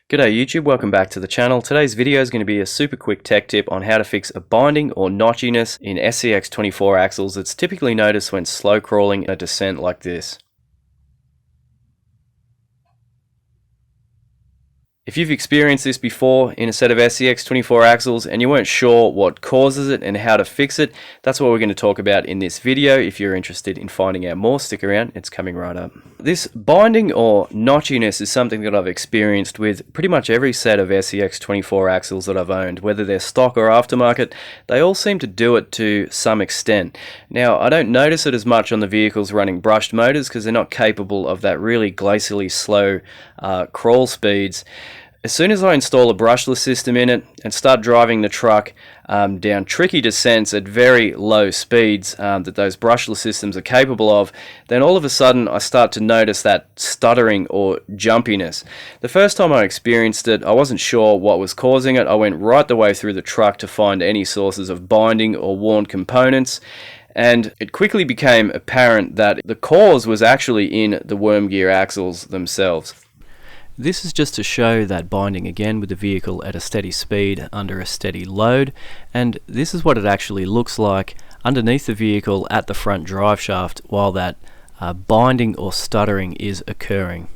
G'day YouTube, welcome back to the channel. Today's video is going to be a super quick tech tip on how to fix a binding or notchiness in SCX24 axles that's typically noticed when slow crawling a descent like this. If you've experienced this before in a set of SCX24 axles and you weren't sure what causes it and how to fix it, that's what we're going to talk about in this video. If you're interested in finding out more, stick around, it's coming right up. This binding or notchiness is something that I've experienced with pretty much every set of SCX24 axles that I've owned, whether they're stock or aftermarket. They all seem to do it to some extent. Now, I don't notice it as much on the vehicles running brushed motors because they're not capable of that really glacially slow crawl speeds. As soon as I install a brushless system in it and start driving the truck down tricky descents at very low speeds that those brushless systems are capable of, then all of a sudden I start to notice that stuttering or jumpiness. The first time I experienced it, I wasn't sure what was causing it. I went right the way through the truck to find any sources of binding or worn components, and it quickly became apparent that the cause was actually in the worm gear axles themselves. This is just to show that binding again with the vehicle at a steady speed under a steady load, and this is what it actually looks like underneath the vehicle at the front drive shaft while that binding or stuttering is occurring.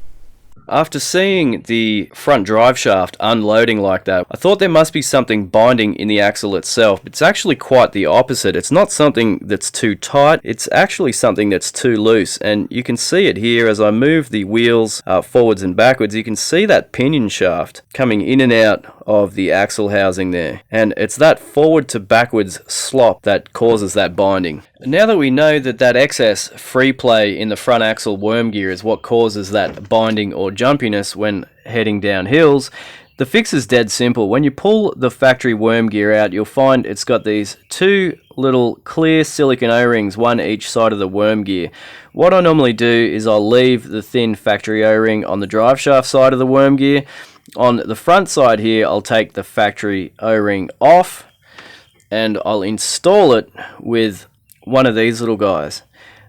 After seeing the front drive shaft unloading like that, I thought there must be something binding in the axle itself. It's actually quite the opposite. It's not something that's too tight, it's actually something that's too loose, and you can see it here as I move the wheels forwards and backwards. You can see that pinion shaft coming in and out of the axle housing there, and it's that forward to backwards slop that causes that binding. Now that we know that that excess free play in the front axle worm gear is what causes that binding or jumpiness when heading down hills, the fix is dead simple. When you pull the factory worm gear out, you'll find it's got these two little clear silicone O-rings, one each side of the worm gear. What I normally do is I'll leave the thin factory O-ring on the drive shaft side of the worm gear. On the front side here, I'll take the factory O-ring off and I'll install it with one of these little guys.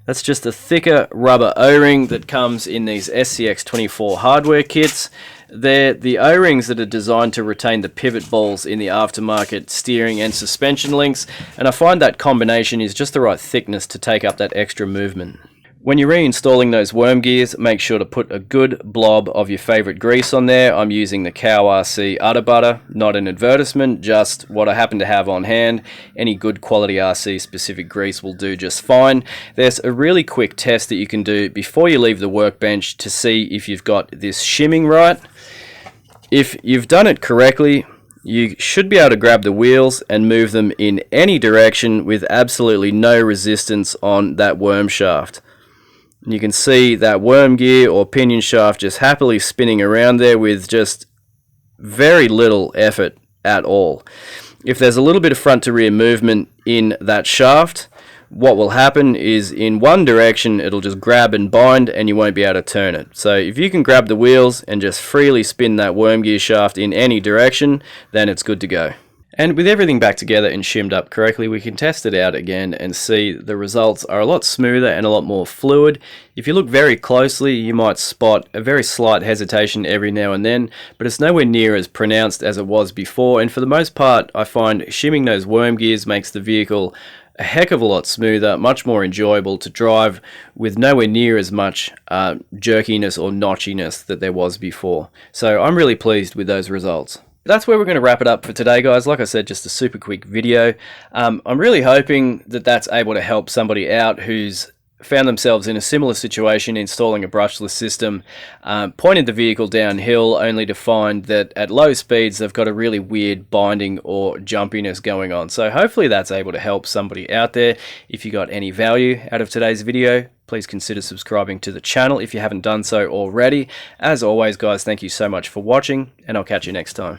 That's just a thicker rubber O-ring that comes in these SCX24 hardware kits. They're the O-rings that are designed to retain the pivot balls in the aftermarket steering and suspension links, and I find that combination is just the right thickness to take up that extra movement. When you're reinstalling those worm gears, make sure to put a good blob of your favorite grease on there. I'm using the Cow RC Udder Butter, not an advertisement, just what I happen to have on hand. Any good quality RC specific grease will do just fine. There's a really quick test that you can do before you leave the workbench to see if you've got this shimming right. If you've done it correctly, you should be able to grab the wheels and move them in any direction with absolutely no resistance on that worm shaft. You can see that worm gear or pinion shaft just happily spinning around there with just very little effort at all. If there's a little bit of front to rear movement in that shaft, what will happen is in one direction it'll just grab and bind and you won't be able to turn it. So if you can grab the wheels and just freely spin that worm gear shaft in any direction, then it's good to go. And with everything back together and shimmed up correctly, we can test it out again and see the results are a lot smoother and a lot more fluid. If you look very closely, you might spot a very slight hesitation every now and then, but it's nowhere near as pronounced as it was before. And for the most part, I find shimming those worm gears makes the vehicle a heck of a lot smoother, much more enjoyable to drive with nowhere near as much jerkiness or notchiness that there was before. So I'm really pleased with those results. That's where we're going to wrap it up for today, guys. Like I said, just a super quick video. I'm really hoping that that's able to help somebody out who's found themselves in a similar situation installing a brushless system, pointed the vehicle downhill only to find that at low speeds they've got a really weird binding or jumpiness going on. So hopefully that's able to help somebody out there. If you got any value out of today's video, please consider subscribing to the channel if you haven't done so already. As always, guys, thank you so much for watching, and I'll catch you next time.